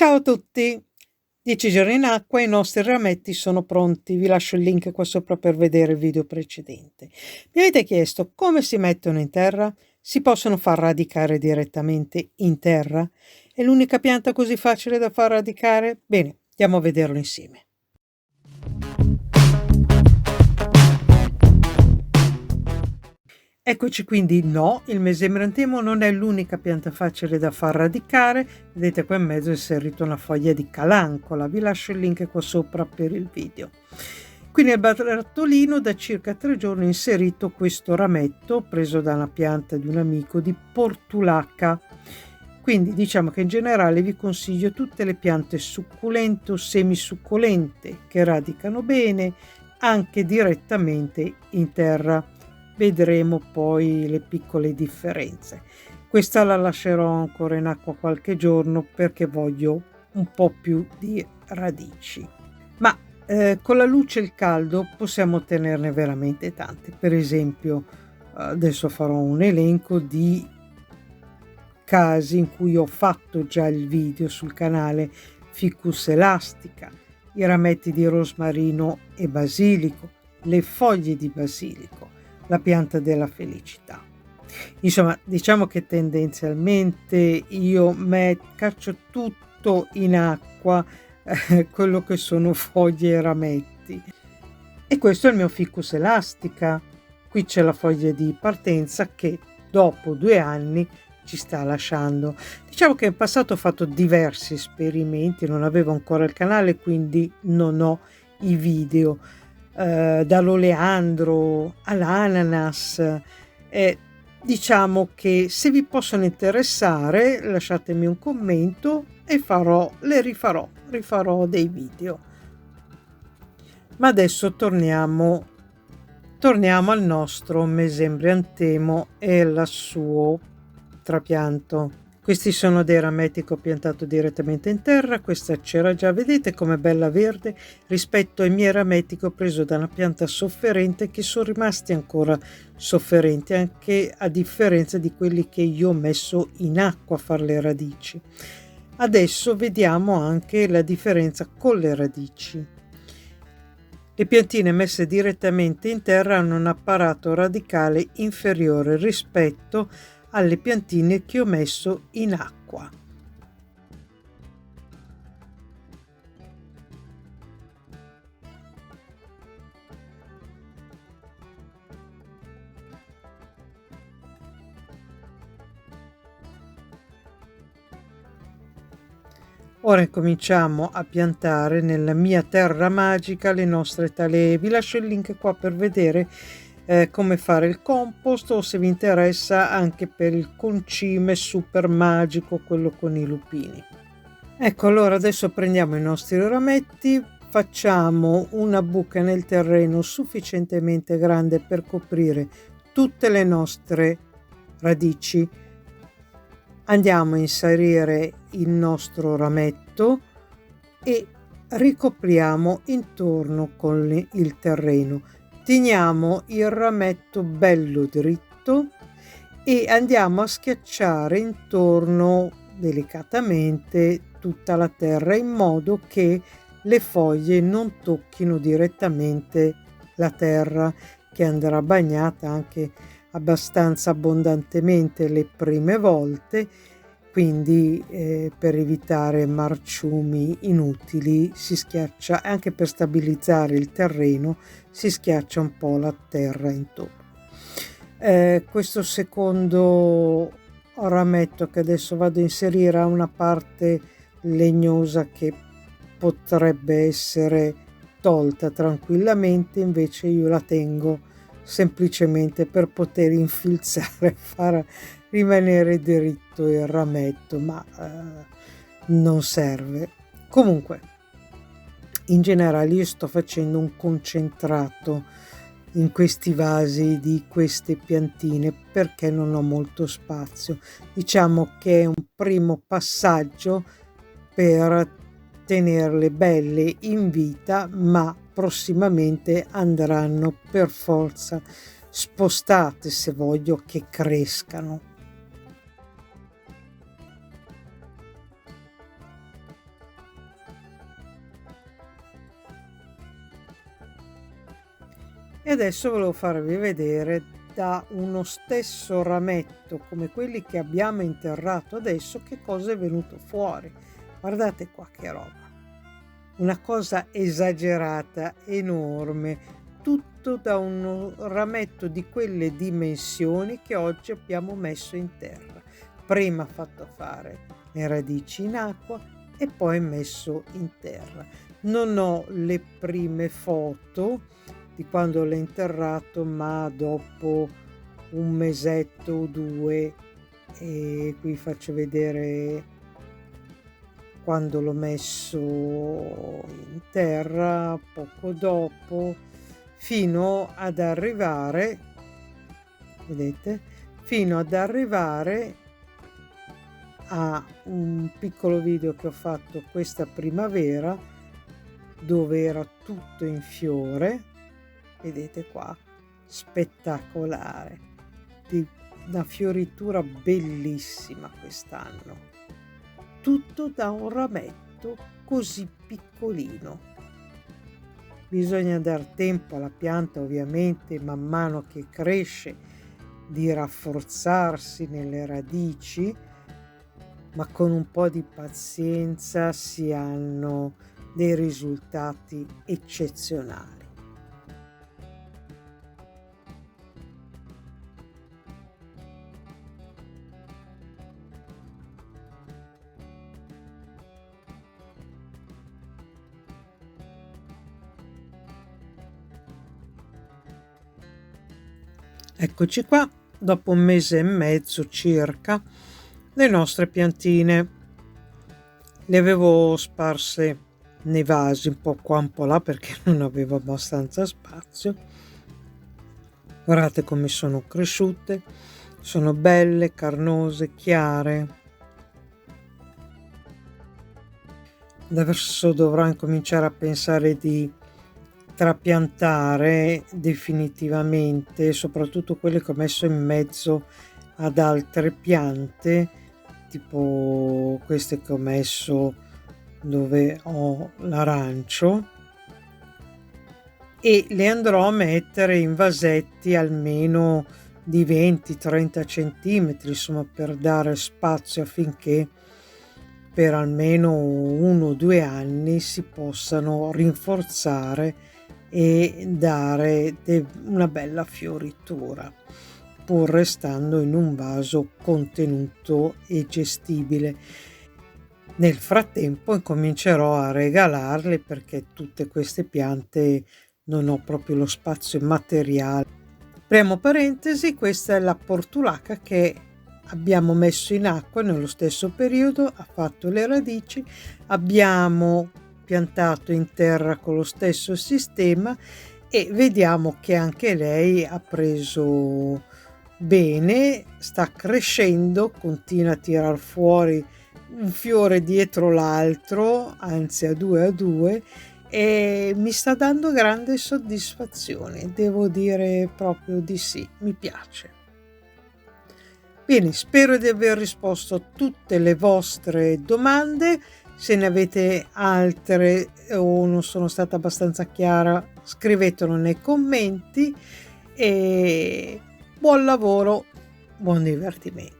Ciao a tutti! 10 giorni in acqua e i nostri rametti sono pronti. Vi lascio il link qua sopra per vedere il video precedente. Mi avete chiesto come si mettono in terra? Si possono far radicare direttamente in terra? È l'unica pianta così facile da far radicare? Bene, andiamo a vederlo insieme. Eccoci quindi, no, il mesembrantemo non è l'unica pianta facile da far radicare. Vedete qua in mezzo è inserito una foglia di calancola, vi lascio il link qua sopra per il video. Qui nel barattolino da circa 3 giorni ho inserito questo rametto preso da una pianta di un amico di portulaca. Quindi diciamo che in generale vi consiglio tutte le piante succulente o semisucculente che radicano bene anche direttamente in terra. Vedremo poi le piccole differenze. Questa la lascerò ancora in acqua qualche giorno perché voglio un po' più di radici. Ma con la luce e il caldo possiamo ottenerne veramente tante. Per esempio, adesso farò un elenco di casi in cui ho fatto già il video sul canale: Ficus elastica, i rametti di rosmarino e basilico, le foglie di basilico, la pianta della felicità. Insomma, diciamo che tendenzialmente io caccio tutto in acqua, quello che sono foglie e rametti. E questo è il mio Ficus elastica. Qui c'è la foglia di partenza che dopo 2 anni ci sta lasciando. Diciamo che in passato ho fatto diversi esperimenti, non avevo ancora il canale, quindi non ho i video. Dall'oleandro all'ananas. Diciamo che se vi possono interessare lasciatemi un commento e rifarò dei video. Ma adesso torniamo al nostro mesembrantemo e al suo trapianto. Questi sono dei rametti che ho piantato direttamente in terra. Questa c'era già, vedete com'è bella verde rispetto ai miei rametti che ho preso da una pianta sofferente, che sono rimasti ancora sofferenti, anche a differenza di quelli che io ho messo in acqua a fare le radici. Adesso vediamo anche la differenza con le radici. Le piantine messe direttamente in terra hanno un apparato radicale inferiore rispetto alle piantine che ho messo in acqua. Ora incominciamo a piantare nella mia terra magica le nostre talee. Vi lascio il link qua per vedere come fare il compost, o se vi interessa anche per il concime super magico, quello con i lupini. Ecco, allora adesso prendiamo i nostri rametti, facciamo una buca nel terreno sufficientemente grande per coprire tutte le nostre radici. Andiamo a inserire il nostro rametto e ricopriamo intorno con il terreno. Teniamo il rametto bello dritto e andiamo a schiacciare intorno delicatamente tutta la terra, in modo che le foglie non tocchino direttamente la terra, che andrà bagnata anche abbastanza abbondantemente le prime volte. Quindi per evitare marciumi inutili si schiaccia, anche per stabilizzare il terreno si schiaccia un po' la terra intorno. Questo secondo rametto che adesso vado a inserire ha una parte legnosa che potrebbe essere tolta tranquillamente, invece io la tengo semplicemente per poter infilzare, far rimanere dritto il rametto, ma non serve. Comunque, in generale io sto facendo un concentrato in questi vasi di queste piantine perché non ho molto spazio. Diciamo che è un primo passaggio per tenerle belle in vita, ma prossimamente andranno per forza spostate se voglio che crescano. E adesso volevo farvi vedere da uno stesso rametto come quelli che abbiamo interrato adesso che cosa è venuto fuori. Guardate qua che roba, una cosa esagerata, enorme, tutto da un rametto di quelle dimensioni che oggi abbiamo messo in terra. Prima fatto fare le radici in acqua e poi messo in terra. Non ho le prime foto di quando l'ho interrato, ma dopo un mesetto o due, e qui faccio vedere quando l'ho messo in terra, poco dopo, fino ad arrivare, vedete, fino ad arrivare a un piccolo video che ho fatto questa primavera dove era tutto in fiore, vedete qua, spettacolare, di una fioritura bellissima quest'anno, tutto da un rametto così piccolino. Bisogna dar tempo alla pianta, ovviamente, man mano che cresce, di rafforzarsi nelle radici, ma con un po' di pazienza si hanno dei risultati eccezionali. Eccoci qua, dopo un mese e mezzo circa, le nostre piantine. Le avevo sparse nei vasi un po' qua un po' là perché non avevo abbastanza spazio. Guardate come sono cresciute, sono belle, carnose, chiare. Adesso dovrò incominciare a pensare di trapiantare definitivamente, soprattutto quelle che ho messo in mezzo ad altre piante, tipo queste che ho messo dove ho l'arancio, e le andrò a mettere in vasetti almeno di 20-30 centimetri, insomma, per dare spazio affinché per almeno 1 o 2 anni si possano rinforzare e dare una bella fioritura, pur restando in un vaso contenuto e gestibile. Nel frattempo incomincerò a regalarle perché tutte queste piante non ho proprio lo spazio materiale. Apriamo parentesi, questa è la portulaca che abbiamo messo in acqua nello stesso periodo, ha fatto le radici, abbiamo piantato in terra con lo stesso sistema e vediamo che anche lei ha preso bene, sta crescendo, continua a tirar fuori un fiore dietro l'altro, anzi a due, e mi sta dando grande soddisfazione, devo dire proprio di sì, mi piace. Bene, spero di aver risposto a tutte le vostre domande. Se ne avete altre o non sono stata abbastanza chiara, scrivetelo nei commenti e buon lavoro, buon divertimento.